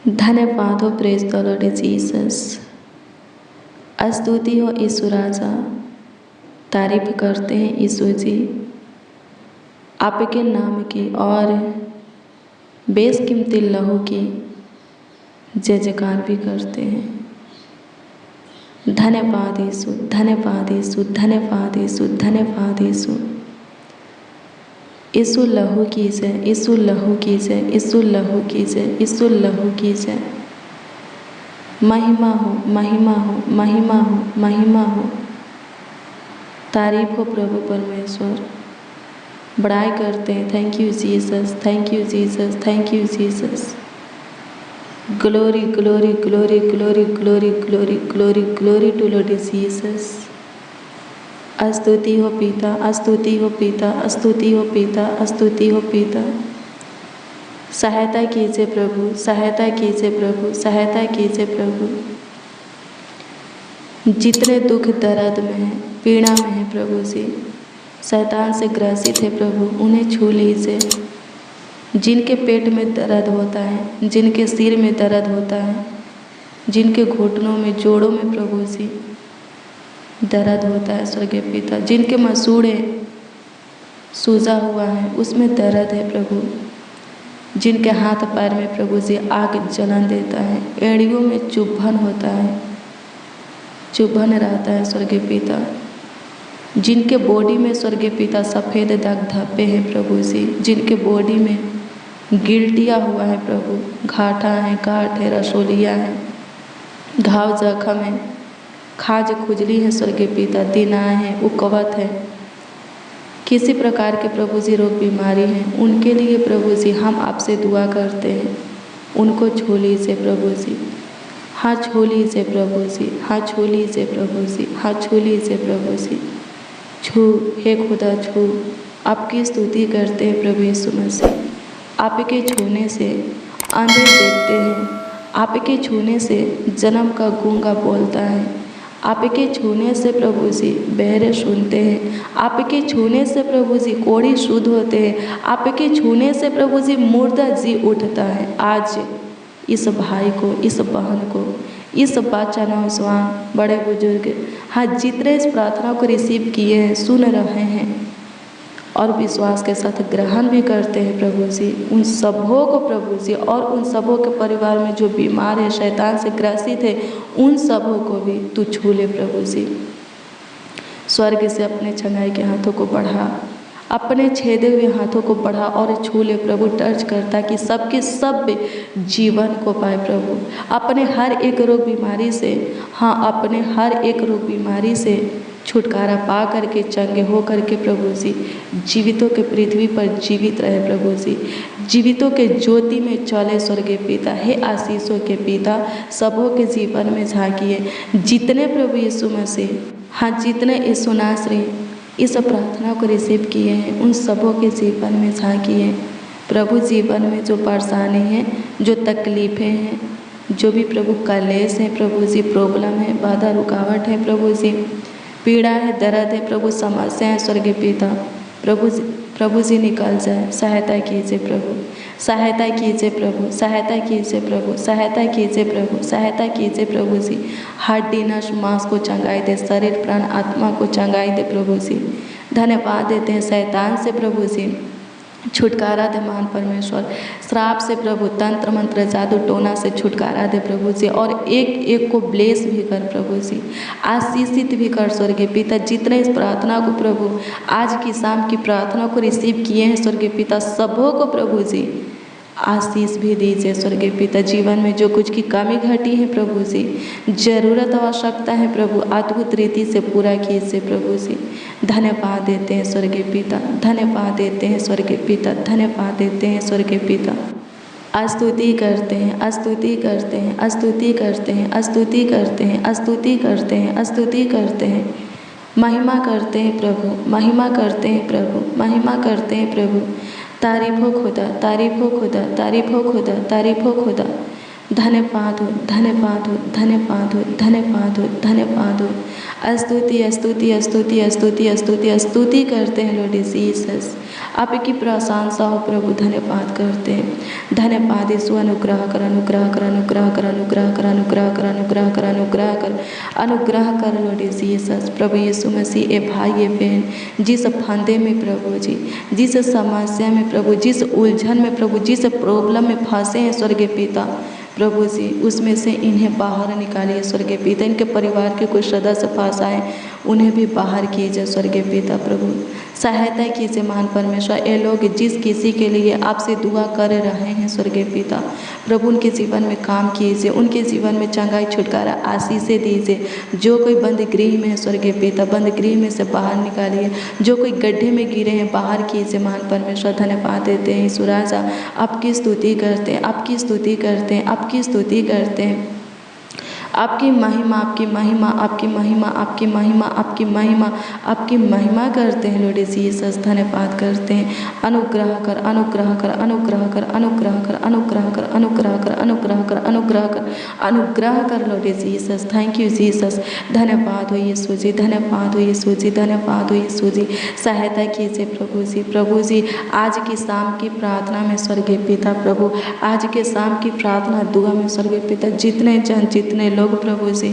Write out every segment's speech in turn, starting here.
धन्यवाद हो, praise the Lord Jesus. स्तुति हो यीशु राजा, तारीफ करते हैं यीशु जी आपके नाम की और बेशकीमती लहू की जय जयकार भी करते हैं। धन्यवाद यीशु, धन्यवाद यीशु, धन्यवाद यीशु, धन्यवाद यीशु। यीशु लहू की जय, यीशु लहू की जय, यीशु लहू की जय, यीशु लहू की जय। महिमा हो, महिमा हो, महिमा हो, महिमा हो। तारीफ हो प्रभु परमेश्वर, बड़ाई करते हैं। Thank you Jesus, thank you Jesus, thank you Jesus. Glory glory glory glory glory glory glory glory to Lord Jesus. स्तुति हो पिता, स्तुति हो पिता, स्तुति हो पिता, स्तुति हो पिता। सहायता कीजिए प्रभु, सहायता कीजिए प्रभु, सहायता कीजिए प्रभु। जितने दुख दर्द में हैं, पीड़ा में हैं प्रभु जी, शैतान से ग्रसित है प्रभु, उन्हें छू लीजिए। जिनके पेट में दर्द होता है, जिनके सिर में दर्द होता है, जिनके घुटनों में, जोड़ों में प्रभु जी दर्द होता है स्वर्गीय पिता, जिनके मसूड़े सूजा हुआ है उसमें दर्द है प्रभु, जिनके हाथ पैर में प्रभु जी आग जलन देता है, एड़ियों में चुभन होता है, चुभन रहता है स्वर्गीय पिता, जिनके बॉडी में स्वर्गीय पिता सफ़ेद दाग धब्बे हैं प्रभु जी, जिनके बॉडी में गिल्टिया हुआ है प्रभु, घाटा है, गांठ है, रसोलिया है, घाव जख्म है, खाज खुजली है स्वर्गीय पिता, दिनाए हैं, उकवत है, किसी प्रकार के प्रभु जी रोग बीमारी हैं, उनके लिए प्रभु जी हम आपसे दुआ करते हैं। उनको छू लीजिए प्रभु जी, हाँ छू लीजिए प्रभु जी, हाँ छू लीजिए प्रभु जी, हाँ छू लीजिए प्रभु जी। छू हे खुदा छू, आपकी स्तुति करते हैं प्रभु यीशु मसीह। आपके छूने से अंधे देखते हैं, आपके छूने से जन्म का गूंगा बोलता है, आपके छूने से प्रभु जी बहरे सुनते हैं, आपके छूने से प्रभु जी कोढ़ी शुद्ध होते हैं, आपके छूने से प्रभु जी मुर्दा जी उठता है। आज इस भाई को, इस बहन को, इस बच्चा नौजवान बड़े बुजुर्ग, हाँ जितने इस प्रार्थना को रिसीव किए हैं, सुन रहे हैं और विश्वास के साथ ग्रहण भी करते हैं प्रभु जी, उन सबों को प्रभु जी, और उन सबों के परिवार में जो बीमार है, शैतान से ग्रसित है, उन सबों को भी तू छू ले प्रभु जी। स्वर्ग से अपने छंगाई के हाथों को बढ़ा, अपने छेदे हुए हाथों को बढ़ा और छू ले प्रभु। टच करता कि सबके सब जीवन को पाए प्रभु, अपने हर एक रोग बीमारी से, हाँ अपने हर एक रोग बीमारी से छुटकारा पा करके, चंगे हो करके प्रभु जी जीवितों के पृथ्वी पर जीवित रहे प्रभु जी, जीवितों के ज्योति में चले स्वर्गीय पिता। हे आशीषों के पिता, सबों के जीवन में झांकिए। जितने प्रभु यीशु मसीह, हाँ जितने यीशु नासरी इस प्रार्थना को रिसीव किए हैं, उन सबों के जीवन में झांकिए प्रभु। जीवन में जो परेशानी है, जो तकलीफ़ें हैं, जो भी प्रभु कलेश है प्रभु जी, प्रॉब्लम है, बाधा रुकावट है प्रभु जी, पीड़ा है, दर्द है प्रभु, समस्या है स्वर्गीय पिता, प्रभु जी निकल जाए। सहायता कीजिए प्रभु, सहायता कीजिए प्रभु, सहायता कीजिए प्रभु, सहायता कीजिए प्रभु, सहायता कीजिए प्रभु जी। हड्डी नस मांस को चंगाई दे, शरीर प्राण आत्मा को चंगाई दे प्रभु जी। धन्यवाद देते हैं शैतान से प्रभु जी, छुटकारा दे महान परमेश्वर। श्राप से प्रभु, तंत्र मंत्र जादू टोना से छुटकारा दे प्रभु जी, और एक एक को ब्लेस भी कर प्रभु जी, आशीषित भी कर स्वर्गीय पिता। जितने इस प्रार्थना को प्रभु, आज की शाम की प्रार्थना को रिसीव किए हैं स्वर्गीय पिता, सबों को प्रभु जी आशीष भी दीजिए स्वर्गीय पिता। जीवन में जो कुछ की कमी घटी है प्रभु जी, जरूरत आवश्यकता है प्रभु, अद्भुत रीति से पूरा कीजिए प्रभु जी। धन्यवाद देते हैं स्वर्गीय पिता, धन्यवाद देते हैं स्वर्गीय पिता, धन्यवाद देते हैं स्वर्गीय पिता। स्तुति करते हैं, स्तुति करते हैं, स्तुति करते हैं, स्तुति करते हैं, स्तुति करते हैं, स्तुति करते हैं। महिमा करते हैं प्रभु, महिमा करते हैं प्रभु, महिमा करते हैं प्रभु। तारीफ हो खुदा, तारीफ हो खुदा, तारीफ हो खुदा, तारीफ हो खुदा, धन्यवाद हो, धन्यवाद हो, धन्यवाद हो, धन्यवाद हो, धन्यवाद हो। स्तुति स्तुति स्तुति स्तुति स्तुति स्तुति करते हैं लॉर्ड जीसस। आपकी प्रशंसा हो प्रभु, धन्यवाद करते हैं। धन्यवाद यीशु। अनुग्रह कर, अनुग्रह कर, अनुग्रह कर, अनुग्रह कर, अनुग्रह कर, अनुग्रह कर, अनुग्रह कर, अनुग्रह कर लॉर्ड जीसस। प्रभु यीशु मसीह, ए भाई ए बहन जिस फंदे में प्रभु जी, जिस समस्या में प्रभु, जिस उलझन में प्रभु, जिस प्रॉब्लम में फंसे हैं स्वर्गीय पिता प्रभु जी, उसमें से इन्हें बाहर निकालिए स्वर्गीय पिता। इनके परिवार के कोई सदस्य पास आए, उन्हें भी बाहर कीजिए स्वर्गीय पिता प्रभु। सहायता कीजिए महान परमेश्वर। ये लोग जिस किसी के लिए आपसे दुआ कर रहे हैं स्वर्गीय पिता प्रभु, उनके जीवन में काम कीजिए, उनके जीवन में चंगाई छुटकारा आशीषें दीजिए। जो कोई बंद गृह में है स्वर्गीय पिता, बंद गृह में से बाहर निकालिए। जो कोई गड्ढे में गिरे हैं, बाहर कीजिए महान परमेश्वर। धन्यवाद देते हैं यीशु राजा, आपकी स्तुति करते हैं, आपकी स्तुति करते हैं, आपकी स्तुति करते हैं। आपकी महिमा, आपकी महिमा, आपकी महिमा, आपकी महिमा, आपकी महिमा, आपकी महिमा करते हैं लॉर्ड जीसस। धन्यवाद करते हैं। अनुग्रह कर, अनुग्रह कर, अनुग्रह कर, अनुग्रह कर, अनुग्रह कर, अनुग्रह कर, अनुग्रह कर, अनुग्रह कर, अनुग्रह कर Lord Jesus. Thank you Jesus. धन्यवाद हो यीशु जी, धन्यवाद हो यीशु जी, धन्यवाद हो यीशु जी। सहायता कीजिए प्रभु जी, प्रभु जी। आज की शाम की प्रार्थना में स्वर्गीय पिता प्रभु, आज के शाम की प्रार्थना दुआ में स्वर्गीय पिता, जितने जन, जितने लोग प्रभु जी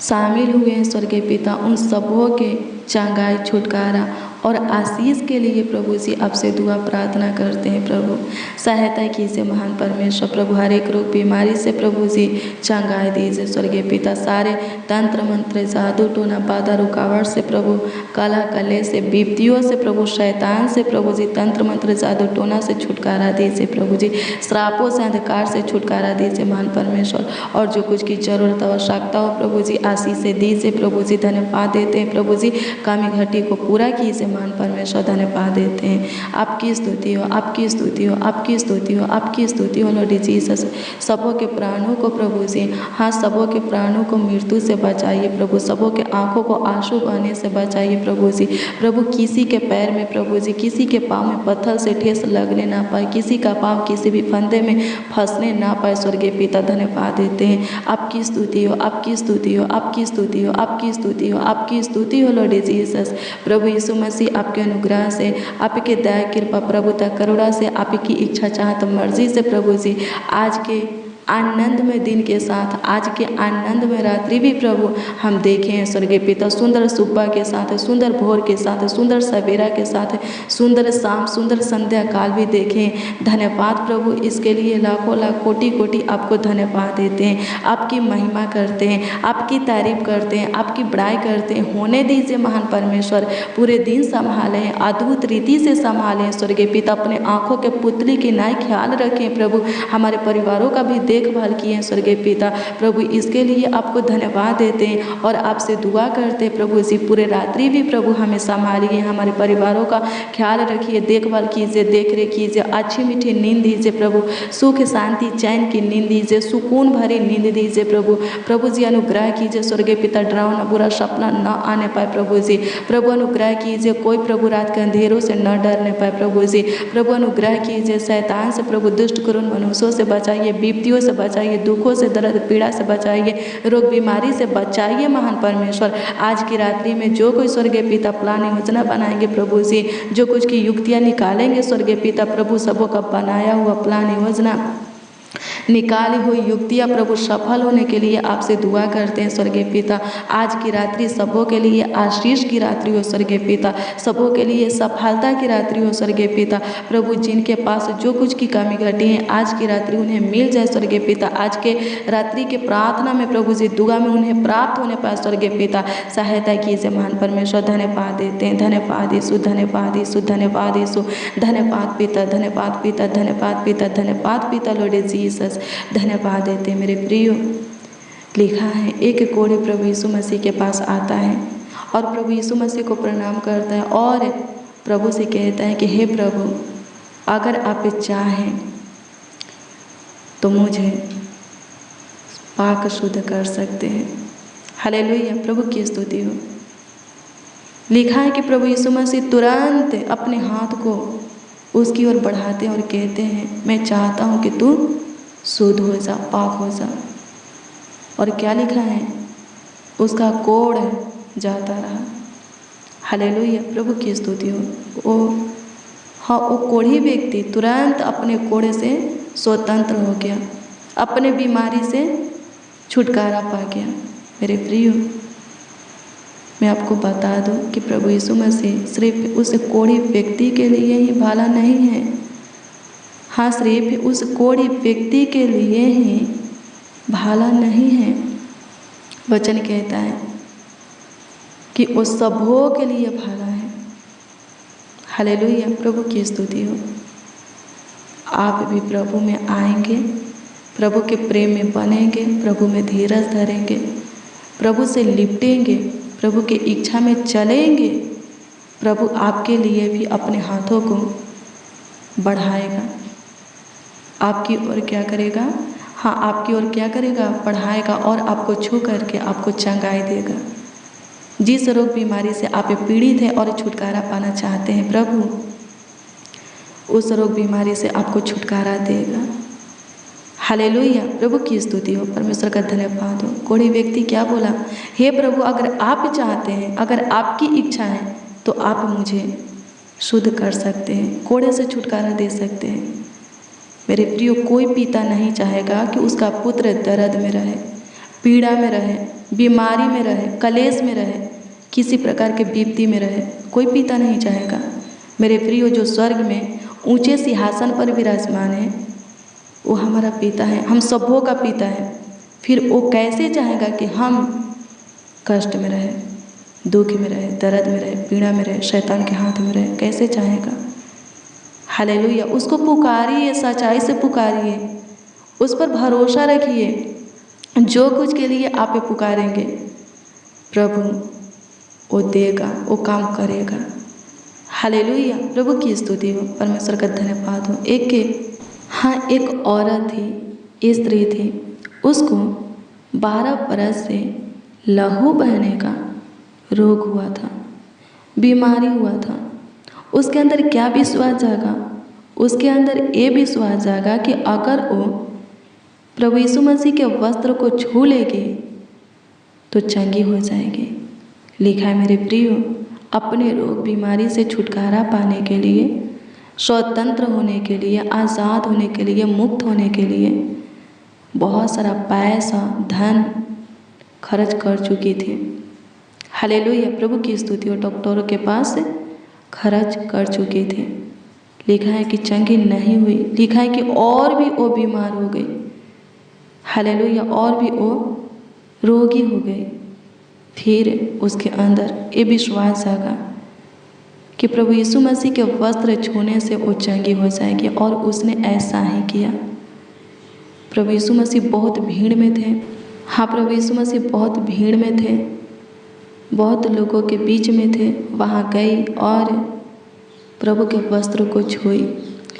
शामिल हुए हैं स्वर्गीय पिता, उन सबों के चंगाई छुटकारा और आशीष के लिए प्रभु जी आपसे दुआ प्रार्थना करते हैं प्रभु। सहायता कीजिए महान परमेश्वर प्रभु। हर एक रोग बीमारी से प्रभु जी चंगाई दीजिए स्वर्गीय पिता। सारे तंत्र मंत्र, जादू टोना, बाधा रुकावट से प्रभु, कला कले से, विपत्तियों से प्रभु, शैतान से प्रभु जी, तंत्र मंत्र जादू टोना से छुटकारा दीजिए प्रभु जी। श्रापों से, अंधकार से छुटकारा दीजिए महान परमेश्वर। और जो कुछ की जरूरत आवश्यकता हो प्रभु जी, आशीष दीजिए प्रभु जी। धन्यवाद देते हैं प्रभु जी। कमी घटी को पूरा कीजिए महान परमेश्वर। धन्यवाद देते हैं। आपकी स्तुति हो, आपकी स्तुति हो, आपकी स्तुति हो, आपकी स्तुति हो लॉर्ड जीसस। सबों के प्राणों को प्रभु जी, हाँ, सबों के प्राणों को मृत्यु से बचाइए प्रभु। सबों के आंखों को आंसू बहने से बचाइए प्रभु जी। प्रभु किसी के पैर में प्रभु जी, किसी के पाँव में पत्थर से ठेस लगने ना पाए, किसी का पाँव किसी भी फंदे में फंसने ना पाए स्वर्गीय पिता। धन्यवाद देते हैं। आपकी स्तुति हो, आपकी स्तुति हो, आपकी स्तुति हो, आपकी स्तुति हो, आपकी स्तुति हो लॉर्ड जीसस। प्रभु यीशु मसीह, आपके अनुग्रह से, आपके दया कृपा प्रभुता करुणा से, आपकी इच्छा चाहत मर्जी से प्रभु जी, आज के आनंदमय दिन के साथ, आज के आनंदमय रात्रि भी प्रभु हम देखें हैं स्वर्गीय पिता। सुंदर सुबह के साथ, सुंदर भोर के साथ, सुंदर सवेरा के साथ, सुंदर शाम, सुंदर संध्या काल भी देखें। धन्यवाद प्रभु, इसके लिए लाखों लाख कोटि कोटि आपको धन्यवाद देते हैं। आपकी महिमा करते हैं, आपकी तारीफ करते हैं, आपकी बड़ाई करते हैं। होने दीजिए महान परमेश्वर। पूरे दिन संभालें, अद्भुत रीति से संभालें स्वर्गीय पिता। अपने आँखों के पुतली की नाई ख्याल रखें प्रभु। हमारे परिवारों का भी देखभाल किए स्वर्गीय पिता प्रभु। इसके लिए आपको धन्यवाद देते हैं और आपसे दुआ करते हैं प्रभु जी। पूरे रात्रि भी प्रभु हमें संभालिए, हमारे परिवारों का ख्याल रखिए, देखभाल कीजिए, देख रेख कीजिए। अच्छी मीठी नींद दीजिए प्रभु। सुख शांति चैन की नींद दीजिए, सुकून भरी नींद दीजिए प्रभु। प्रभु जी अनुग्रह कीजिए स्वर्गीय पिता, डरावना बुरा सपना न आने पाए प्रभु जी। प्रभु अनुग्रह कीजिए, कोई प्रभु रात के अंधेरों से न डरने पाए प्रभु जी। प्रभु अनुग्रह कीजिए, शैतान से प्रभु, दुष्ट करुण मनुष्यों से बचाइए, विपत्तियों से बचाइए, दुखों से, दर्द पीड़ा से बचाइए, रोग बीमारी से बचाइए महान परमेश्वर। आज की रात्रि में जो कोई स्वर्गीय पिता प्लान योजना बनाएंगे प्रभु जी, जो कुछ की युक्तियाँ निकालेंगे स्वर्गीय पिता प्रभु, सबों का बनाया हुआ प्लान योजना, निकाली हुई युक्तियाँ प्रभु सफल होने के लिए आपसे दुआ करते हैं स्वर्गीय पिता। आज की रात्रि सबों के लिए आशीष की रात्रि हो स्वर्गीय पिता, सबों के लिए सफलता की रात्रि हो स्वर्गीय पिता प्रभु। जिनके पास जो कुछ की कमी घटी है, आज की रात्रि उन्हें मिल जाए स्वर्गीय पिता। आज के रात्रि के प्रार्थना में प्रभु जी, दुआ में उन्हें प्राप्त होने पाए स्वर्गीय पिता। सहायता कीजिए महान परमेश्वर। धन्यवाद देते हैं। धन्यवाद यीशु, धन्यवाद यीशु, धन्यवाद यीशु, धन्यवाद पिता, धन्यवाद पिता, धन्यवाद पिता, धन्यवाद पिता लॉर्ड जीसस। धन्यवाद देते हैं मेरे प्रियो। लिखा है, एक कोढ़ी प्रभु यीशु मसीह के पास आता है और प्रभु यीशु मसीह को प्रणाम करता है और प्रभु से कहता है कि हे प्रभु, अगर आप चाहें तो मुझे पाक शुद्ध कर सकते हैं। हालेलुया, प्रभु की स्तुति हो। लिखा है कि प्रभु यीशु मसीह तुरंत अपने हाथ को उसकी ओर बढ़ाते हैं और कहते हैं, मैं चाहता हूँ कि तू शुद्ध हो जा, पाक हो जा। और क्या लिखा है, उसका कोढ़ जाता रहा। हालेलुया, प्रभु की स्तुति हो। वो कोढ़ी व्यक्ति तुरंत अपने कोढ़ से स्वतंत्र हो गया, अपने बीमारी से छुटकारा पा गया। मेरे प्रियो, मैं आपको बता दूं कि प्रभु यीशु मसीह सिर्फ उस कोढ़ी व्यक्ति के लिए ही भाला नहीं है। हाँ, सिर्फ उस कोढ़ी व्यक्ति के लिए ही भाला नहीं है। वचन कहता है कि वो सबों के लिए भाला है। हालेलुया, प्रभु की स्तुति हो। आप भी प्रभु में आएंगे, प्रभु के प्रेम में बनेंगे, प्रभु में धीरज धरेंगे, प्रभु से लिपटेंगे, प्रभु की इच्छा में चलेंगे, प्रभु आपके लिए भी अपने हाथों को बढ़ाएगा। आपकी ओर क्या करेगा? हाँ, आपकी ओर क्या करेगा? बढ़ाएगा और आपको छू करके आपको चंगाई देगा। जिस रोग बीमारी से आप पीड़ित हैं और छुटकारा पाना चाहते हैं, प्रभु उस रोग बीमारी से आपको छुटकारा देगा। हालेलुया, प्रभु की स्तुति हो, परमेश्वर का धन्यवाद हो। कोढ़ी व्यक्ति क्या बोला? हे प्रभु, अगर आप चाहते हैं, अगर आपकी इच्छा है तो आप मुझे शुद्ध कर सकते हैं, कोढ़े से छुटकारा दे सकते हैं। मेरे प्रियो, कोई पिता नहीं चाहेगा कि उसका पुत्र दर्द में रहे, पीड़ा में रहे, बीमारी में रहे, कलेश में रहे, किसी प्रकार के विपत्ति में रहे। कोई पिता नहीं चाहेगा। मेरे प्रियो, जो स्वर्ग में ऊंचे सिंहासन पर विराजमान है, वो हमारा पिता है, हम सबों का पिता है। फिर वो कैसे चाहेगा कि हम कष्ट में रहे, दुख में रहे, दर्द में रहे, पीड़ा में रहे, शैतान के हाथ में रहे? कैसे चाहेगा? हालेलुया, उसको पुकारिए, सच्चाई से पुकारिए, उस पर भरोसा रखिए। जो कुछ के लिए आप पुकारेंगे, प्रभु वो देगा, वो काम करेगा। हालेलुया, प्रभु की स्तुति हो, परमेश्वर का धन्यवाद हो। एक औरत थी, स्त्री थी, उसको 12 बरस से लहू बहने का रोग हुआ था, बीमारी हुआ था। उसके अंदर क्या विश्वास जागा? उसके अंदर ये विश्वास जागा कि अगर वो प्रभु यीशु मसीह के वस्त्र को छू लेगी तो चंगी हो जाएगी। लिखा है मेरे प्रियो, अपने रोग बीमारी से छुटकारा पाने के लिए, स्वतंत्र होने के लिए, आज़ाद होने के लिए, मुक्त होने के लिए बहुत सारा पैसा, धन खर्च कर चुकी थी। हालेलुया, प्रभु की स्तुति हो। डॉक्टरों के पास खर्च कर चुकी थी। लिखा है कि चंगी नहीं हुई, लिखा है कि और भी वो बीमार हो गई। हालेलुया, और भी वो रोगी हो गई। फिर उसके अंदर ये विश्वास जागा कि प्रभु यीशु मसीह के वस्त्र छूने से वो चंगी हो जाएगी, और उसने ऐसा ही किया। प्रभु यीशु मसीह बहुत भीड़ में थे। हाँ, प्रभु यीशु मसीह बहुत भीड़ में थे, बहुत लोगों के बीच में थे। वहाँ गई और प्रभु के वस्त्र को छुई।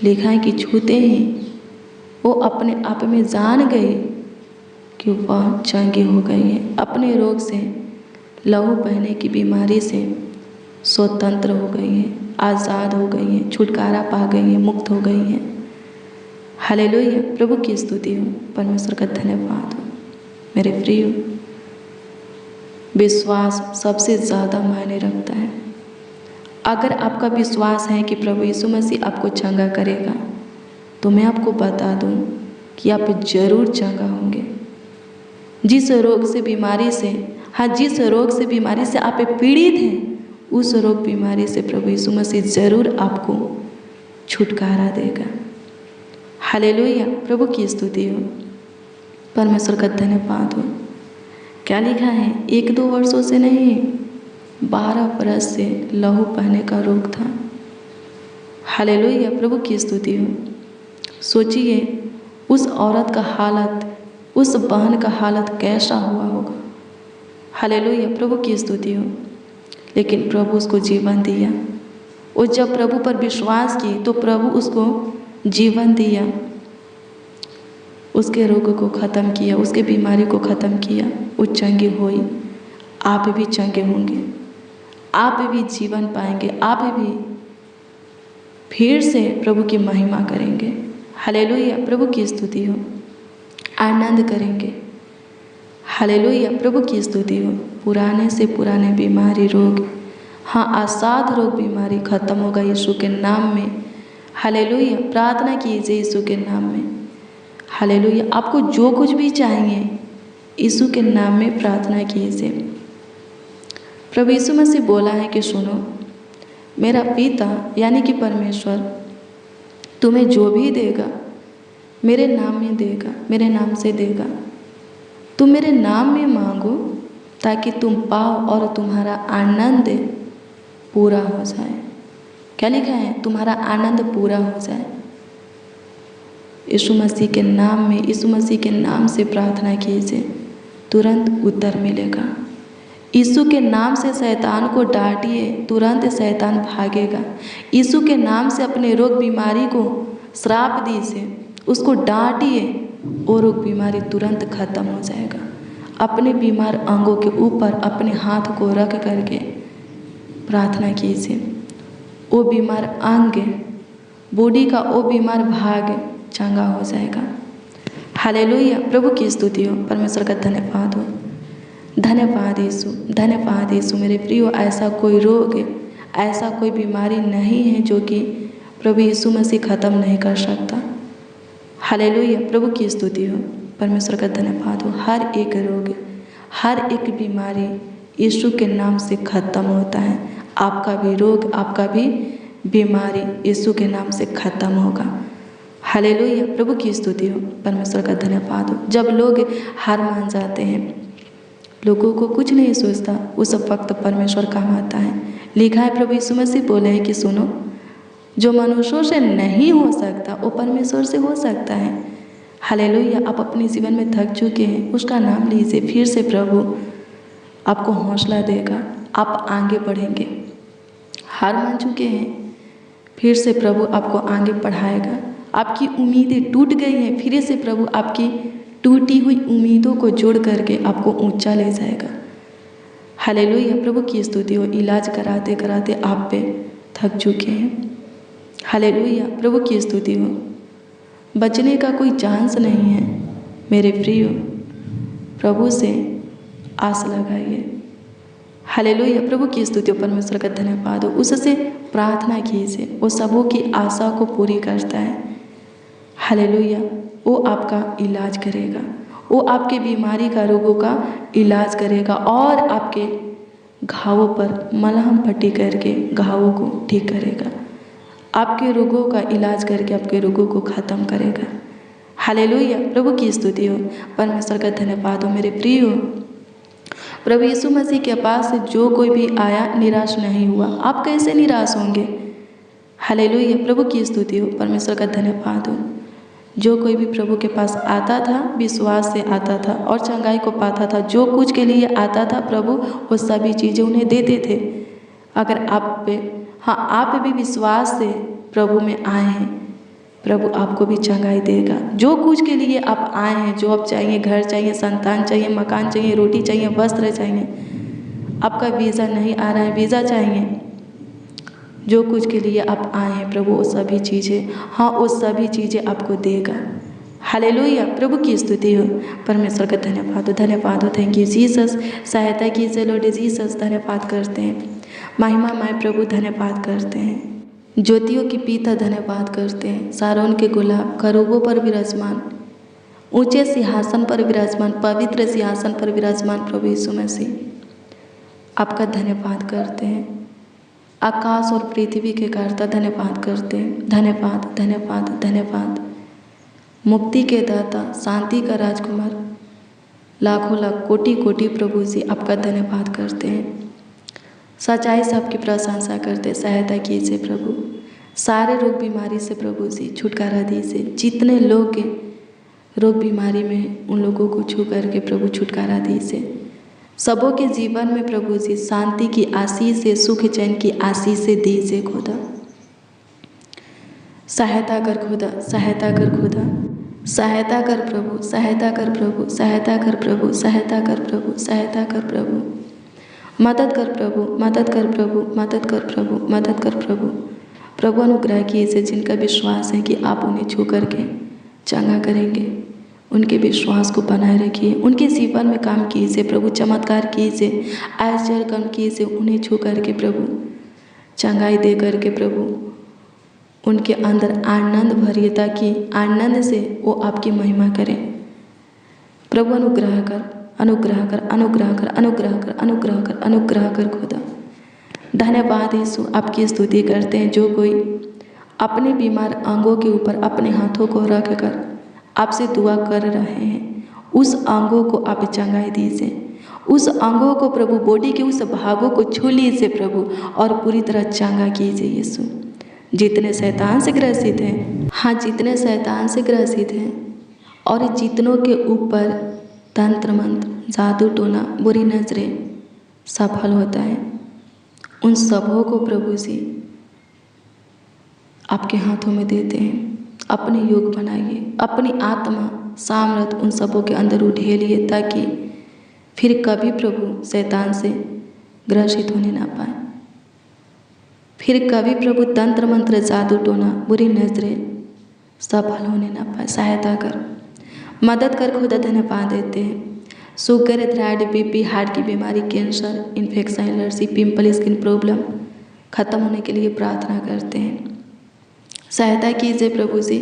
लिखा है कि छूते ही वो अपने आप में जान गई कि वह चंगी हो गई है, अपने रोग से, लहू बहने की बीमारी से स्वतंत्र हो गई है, आज़ाद हो गई है, छुटकारा पा गई है, मुक्त हो गई है। हालेलुया, प्रभु की स्तुति हो, परमेश्वर का धन्यवाद हो। मेरे प्रियो, विश्वास सबसे ज़्यादा मायने रखता है। अगर आपका विश्वास है कि प्रभु यीशु मसीह आपको चंगा करेगा, तो मैं आपको बता दूं कि आप जरूर चंगा होंगे। जिस रोग से, बीमारी से, हाँ, जिस रोग से, बीमारी से आप पीड़ित हैं, उस रोग बीमारी से प्रभु यीशु मसीह ज़रूर आपको छुटकारा देगा। हालेलुया, प्रभु की स्तुति हो, परमेश्वर का धन्यवाद हो। क्या लिखा है? 1-2 वर्षों से नहीं, 12 बरस से लहू बहने का रोग था। हालेलुया, प्रभु की स्तुति हो। सोचिए उस औरत का हालत, उस बहन का हालत कैसा हुआ होगा। हालेलुया, प्रभु की स्तुति हो। लेकिन प्रभु उसको जीवन दिया। वो जब प्रभु पर विश्वास की तो प्रभु उसको जीवन दिया, उसके रोग को ख़त्म किया, उसके बीमारी को ख़त्म किया। वो चंगी हुई। आप भी चंगे होंगे, आप भी जीवन पाएंगे, आप भी फिर से प्रभु की महिमा करेंगे। हालेलुया, प्रभु की स्तुति हो। आनंद करेंगे। हालेलुया, प्रभु की स्तुति हो। पुराने से पुराने बीमारी, रोग, हाँ असाध्य रोग बीमारी खत्म होगा यीशु के नाम में। हालेलुया, प्रार्थना कीजिए यीशु के नाम में। हालेलुया, आपको जो कुछ भी चाहिए यीशु के नाम में प्रार्थना कीजिए। प्रभु यीशु मसीह बोला है कि सुनो, मेरा पिता यानी कि परमेश्वर तुम्हें जो भी देगा मेरे नाम में देगा, मेरे नाम से देगा। तुम मेरे नाम में मांगो ताकि तुम पाओ और तुम्हारा आनंद पूरा हो जाए। क्या लिखा है? तुम्हारा आनंद पूरा हो जाए। यीशु मसीह के नाम में, यीशु मसीह के नाम से प्रार्थना कीजिए, तुरंत उत्तर मिलेगा। यीशु के नाम से शैतान को डांटिए, तुरंत शैतान भागेगा। यीशु के नाम से अपने रोग बीमारी को श्राप दीजिए, उसको डांटिए, वो रोग बीमारी तुरंत खत्म हो जाएगा। अपने बीमार अंगों के ऊपर अपने हाथ को रख करके प्रार्थना कीजिए। वो बीमार अंग, बॉडी का वो बीमार भाग चंगा हो जाएगा। हालेलुया, प्रभु की स्तुति हो। परमेश्वर का धन्यवाद हो। धन्यवाद यीशु, धन्यवाद यीशु। मेरे प्रियो, ऐसा कोई रोग, ऐसा कोई बीमारी नहीं है जो कि प्रभु यीशु मसीह ख़त्म नहीं कर सकता। हालेलुया, प्रभु की स्तुति हो। परमेश्वर का धन्यवाद हो। हर एक रोग, हर एक बीमारी यीशु के नाम से ख़त्म होता है। आपका भी रोग, आपका भी बीमारी यीशु के नाम से ख़त्म होगा। हालेलुया, प्रभु की स्तुति हो। परमेश्वर का धन्यवाद हो। जब लोग हार मान जाते हैं, लोगों को कुछ नहीं सोचता, उस वक्त परमेश्वर काम आता है। लिखा है, प्रभु यीशु मसीह बोले हैं कि सुनो, जो मनुष्यों से नहीं हो सकता वो परमेश्वर से हो सकता है। हालेलुया, आप अपने जीवन में थक चुके हैं, उसका नाम लीजिए, फिर से प्रभु आपको हौसला देगा, आप आगे बढ़ेंगे। हार मान चुके हैं, फिर से प्रभु आपको आगे बढ़ाएगा। आपकी उम्मीदें टूट गई हैं, फिर से प्रभु आपकी टूटी हुई उम्मीदों को जोड़ करके आपको ऊंचा ले जाएगा। हालेलुया, प्रभु की स्तुति हो। इलाज कराते कराते आप पे थक चुके हैं। हालेलुया, प्रभु की स्तुति हो। बचने का कोई चांस नहीं है। मेरे प्रियो, प्रभु से आस लगाइए। हालेलुया, प्रभु की स्तुति हो। परमेश्वर का धन्यवाद हो। उससे प्रार्थना कीजिए, वो सबों की आशा को पूरी करता है। हालेलुया, वो आपका इलाज करेगा, वो आपके बीमारी का, रोगों का इलाज करेगा और आपके घावों पर मलहम पट्टी करके घावों को ठीक करेगा। आपके रोगों का इलाज करके आपके रोगों को ख़त्म करेगा। हालेलुया, प्रभु की स्तुति हो। परमेश्वर का धन्यवाद हो। मेरे प्रियो, प्रभु यीशु मसीह के पास से जो कोई भी आया निराश नहीं हुआ। आप कैसे निराश होंगे? हालेलुया, प्रभु की स्तुति हो। परमेश्वर का धन्यवाद हो। जो कोई भी प्रभु के पास आता था, विश्वास से आता था और चंगाई को पाता था। जो कुछ के लिए आता था, प्रभु वो सभी चीज़ें उन्हें देते थे। अगर आप पे, हाँ, आप भी विश्वास से प्रभु में आए हैं, प्रभु आपको भी चंगाई देगा। जो कुछ के लिए आप आए हैं, जॉब चाहिए, घर चाहिए, संतान चाहिए, मकान चाहिए, रोटी चाहिए, वस्त्र चाहिए, आपका वीज़ा नहीं आ रहा है, वीज़ा चाहिए, जो कुछ के लिए आप आए हैं, प्रभु वो सभी चीज़ें, हाँ, वो सभी चीज़ें आपको देगा। हालेलुया, प्रभु की स्तुति हो। परमेश्वर का धन्यवाद हो। धन्यवाद हो। Thank you Jesus. सहायता कीजिए लॉर्ड जीसस। धन्यवाद करते हैं। महिमा माय प्रभु धन्यवाद करते हैं। ज्योतियों की पिता धन्यवाद करते हैं। सारोन के गुलाब करूबों पर विराजमान, ऊंचे सिंहासन पर विराजमान, पवित्र सिंहासन पर विराजमान प्रभु यीशु मसीह, आपका धन्यवाद करते हैं। आकाश और पृथ्वी के कर्ता धन्यवाद करते हैं। धन्यवाद, धन्यवाद, धन्यवाद। मुक्ति के दाता, शांति का राजकुमार, लाखों लाख कोटि कोटि प्रभु जी आपका धन्यवाद करते हैं। सच्चाई से आपकी प्रशंसा करते। सहायता कीजिए प्रभु। सारे रोग बीमारी से प्रभु जी छुटकारा दीजिए। जितने लोग रोग बीमारी में, उन लोगों को छू करके प्रभु छुटकारा दीजिए। सबों के जीवन में प्रभु जी शांति की आशीष से, सुख चैन की आशीष से दीजिए खुदा। सहायता कर खुदा, सहायता कर खुदा, सहायता कर प्रभु, सहायता कर प्रभु, सहायता कर प्रभु, सहायता कर प्रभु, सहायता कर प्रभु, मदद कर प्रभु, मदद कर प्रभु, मदद कर प्रभु, मदद कर प्रभु। प्रभु अनुग्रह कीजिए जिनका विश्वास है कि आप उन्हें छू करके चंगा करेंगे, उनके विश्वास को बनाए रखिए, उनके जीवन में काम कीजिए प्रभु, चमत्कार कीजिए, आश्चर्य काम कीजिए, उन्हें छू करके प्रभु चंगाई दे करके प्रभु उनके अंदर आनंद भरिए, ताकि आनंद से वो आपकी महिमा करें। प्रभु अनुग्रह कर, अनुग्रह कर, अनुग्रह कर, अनुग्रह कर, अनुग्रह कर, अनुग्रह कर खुदा। धन्यवाद यीशु, आपकी स्तुति करते हैं। जो कोई अपने बीमार अंगों के ऊपर अपने हाथों को रख कर आपसे दुआ कर रहे हैं, उस अंगों को आप चंगाई दीजिए, उस अंगों को प्रभु, बॉडी के उस भागों को छू लीजिए प्रभु और पूरी तरह चंगा कीजिए यीशु। जितने शैतान से ग्रसित हैं, हाँ जितने शैतान से ग्रसित हैं और जितनों के ऊपर तंत्र मंत्र, जादू टोना, बुरी नजरें सफल होता है, उन सबों को प्रभु जी आपके हाथों में देते हैं। अपने योग बनाइए, अपनी आत्मा सामर्थ उन सबों के अंदर उठेलिए, ताकि फिर कभी प्रभु शैतान से ग्रसित होने ना पाए, फिर कभी प्रभु तंत्र मंत्र, जादू टोना, बुरी नजरें सफल होने ना पाए। सहायता कर, मदद कर खुदा। धन्यवाद देते हैं। शुगर, थायराइड, बीपी, हार्ट की बीमारी, cancer, infection, allergy, pimple, skin problem खत्म होने के लिए प्रार्थना करते हैं। सहायता कीजिए प्रभु जी।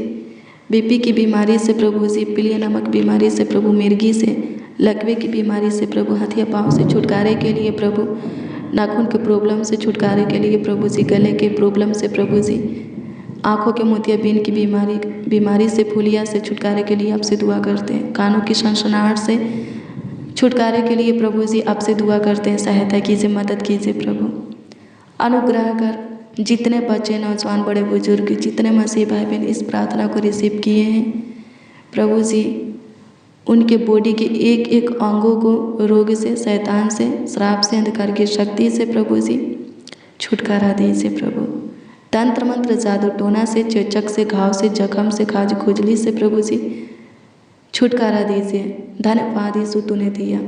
बीपी की बीमारी से प्रभु जी, पीलिया नमक बीमारी से प्रभु, मिर्गी से, लकवे की बीमारी से प्रभु, हथिया पाँव से छुटकारे के लिए प्रभु, नाखून के प्रॉब्लम से छुटकारे के लिए प्रभु जी, गले के प्रॉब्लम से प्रभु जी, आँखों के मोतियाबिंद की बीमारी से, फूलिया से छुटकारे के लिए आपसे दुआ करते हैं। कानों की सनसनाहट से छुटकारे के लिए प्रभु जी आपसे दुआ करते हैं। सहायता कीजिए, मदद कीजिए प्रभु। अनुग्रह कर, जितने बच्चे, नौजवान, बड़े बुजुर्ग, जितने मसीह भाई बहन इस प्रार्थना को रिसीव किए हैं प्रभु जी, उनके बॉडी के एक एक अंगों को रोग से, शैतान से, श्राप से, अंधकार की शक्ति से प्रभु जी छुटकारा दीजिए प्रभु। तंत्र मंत्र, जादू टोना से, चेचक से, घाव से, जख्म से, खाज खुजली से प्रभु जी छुटकारा दीजिए। धन्यवाद यीशु, तूने दिया।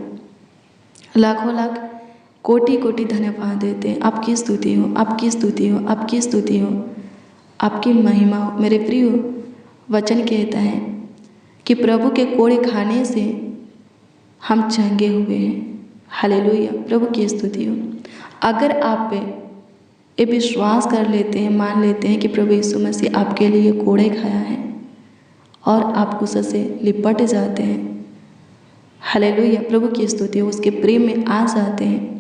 लाखों लाख कोटि कोटि धन्यवाद देते हैं। आपकी स्तुति हो, आपकी स्तुति हो, आपकी स्तुति हो, आपकी महिमा हो। मेरे प्रिय, वचन कहता है कि प्रभु के कोड़े खाने से हम चंगे हुए हैं। हालेलुया, प्रभु की स्तुति हो। अगर आप पे ये विश्वास कर लेते हैं, मान लेते हैं कि प्रभु यीशु मसीह आपके लिए कोड़े खाया है और आप उससे लिपट जाते हैं, हालेलुया, प्रभु की स्तुति हो, उसके प्रेम में आ जाते हैं,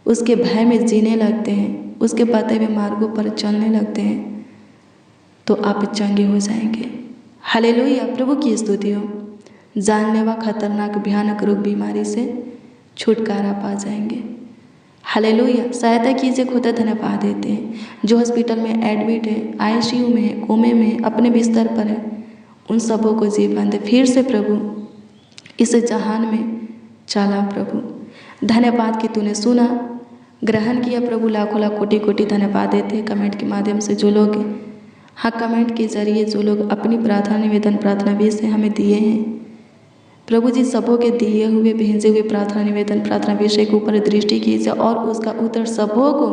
उसके भय में जीने लगते हैं, उसके बताए हुए मार्गों पर चलने लगते हैं, तो आप चंगे हो जाएंगे। हालेलुया, प्रभु की स्तुति हो। जानलेवा, खतरनाक, भयानक रोग बीमारी से छुटकारा पा जाएंगे। हालेलुया, सहायता कीजिए खुदा। धन्यवाद देते हैं। जो हॉस्पिटल में एडमिट है, आईसीयू में है, कोमे में है, अपने बिस्तर पर है, उन सबों को जीवन दे। फिर से प्रभु इस जहान में चला प्रभु। धन्यवाद कि तूने सुना, ग्रहण किया प्रभु। लाखों लाख कोटि कोटि धन्यवाद देते हैं। कमेंट के माध्यम से जो लोग, हाँ कमेंट के जरिए जो लोग अपनी प्रार्थना निवेदन, प्रार्थना विषय हमें दिए हैं प्रभु जी, सबों के दिए हुए भेजे हुए प्रार्थना निवेदन, प्रार्थना विषय के ऊपर दृष्टि कीजिए और उसका उत्तर सबों को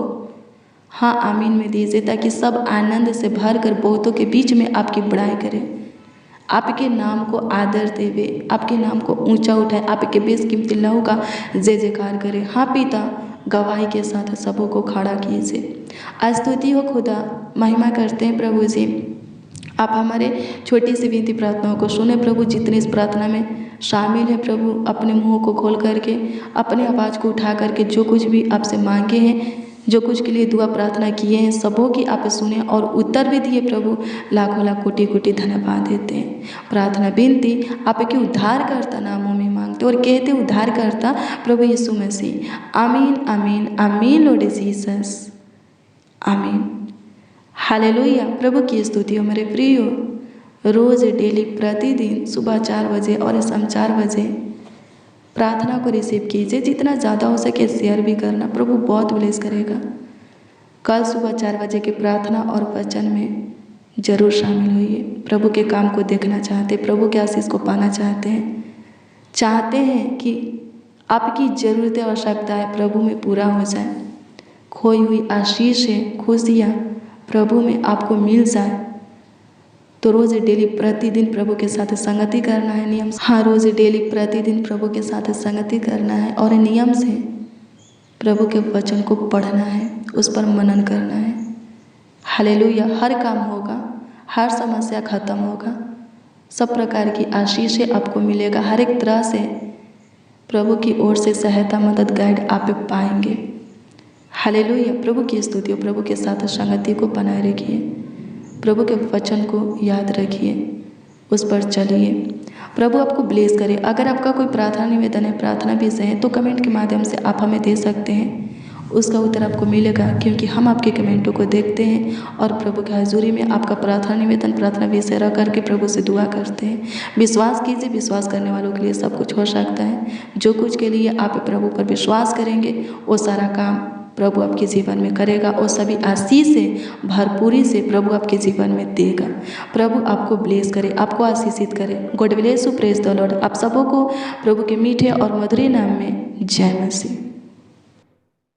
हाँ आमीन में दीजिए, ताकि सब आनंद से भर कर बहुतों के बीच में आपकी बड़ाई करें, आपके नाम को आदर देवे, आपके नाम को ऊंचा उठाए, आपके बेशकीमती लहू का जय जयकार करे। हाँ पिता, गवाही के साथ सबों को खड़ा कीजिए। स्तुति हो खुदा, महिमा करते हैं प्रभु जी। आप हमारे छोटी सी विनती प्रार्थनाओं को सुने प्रभु। जितने इस प्रार्थना में शामिल है प्रभु, अपने मुंह को खोल करके, अपने आवाज़ को उठा करके जो कुछ भी आपसे मांगे हैं, जो कुछ के लिए दुआ प्रार्थना किए हैं, सबों की आप सुने और उत्तर भी दिए प्रभु। लाखों लाख कोटि कोटि धन्यवाद देते हैं। प्रार्थना विनती आपके उद्धारकर्ता नामों में मांगते और कहते उद्धारकर्ता प्रभु यीशु मसीह। आमीन, आमीन, आमीन लॉर्ड जीसस, आमीन। हालेलुया, प्रभु की स्तुति हो। मेरे प्रियो, रोज़ डेली प्रतिदिन सुबह 4 बजे और शाम 4 बजे प्रार्थना को रिसीव कीजिए। जितना ज़्यादा हो सके शेयर भी करना, प्रभु बहुत ब्लेस करेगा। कल सुबह 4 बजे की प्रार्थना और वचन में ज़रूर शामिल होइए। प्रभु के काम को देखना चाहते, प्रभु के आशीष को पाना चाहते हैं कि आपकी ज़रूरतें, आवश्यकताएं प्रभु में पूरा हो जाए। खोई हुई आशीष है, खुशियाँ प्रभु में आपको मिल जाए। तो रोज़ डेली प्रतिदिन प्रभु के साथ संगति करना है नियम से। हाँ, रोज़ डेली प्रतिदिन प्रभु के साथ संगति करना है और नियम से प्रभु के वचन को पढ़ना है, उस पर मनन करना है। हालेलुया। हर काम होगा, हर समस्या खत्म होगा, सब प्रकार की आशीषें आपको मिलेगा, हर एक तरह से प्रभु की ओर से सहायता, मदद, गाइड आप पाएंगे। हालेलुया। प्रभु की स्तुति हो। प्रभु के साथ संगति को बनाए रखिए, प्रभु के वचन को याद रखिए, उस पर चलिए। प्रभु आपको ब्लेस करे। अगर आपका कोई प्रार्थना निवेदन है, प्रार्थना विषय है, तो कमेंट के माध्यम से आप हमें दे सकते हैं, उसका उत्तर आपको मिलेगा, क्योंकि हम आपके कमेंटों को देखते हैं और प्रभु की हजूरी में आपका प्रार्थना निवेदन, प्रार्थना विषय रख करके प्रभु से दुआ करते हैं। विश्वास कीजिए, विश्वास करने वालों के लिए सब कुछ हो सकता है। जो कुछ के लिए आप प्रभु पर विश्वास करेंगे, वो सारा काम प्रभु आपके जीवन में करेगा और सभी आशीष से, भरपूरी से प्रभु आपके जीवन में देगा। प्रभु आपको ब्लेस करे, आपको आशीषित करे। God bless you, praise the Lord. आप सबों को प्रभु के मीठे और मधुर नाम में जय मसीह।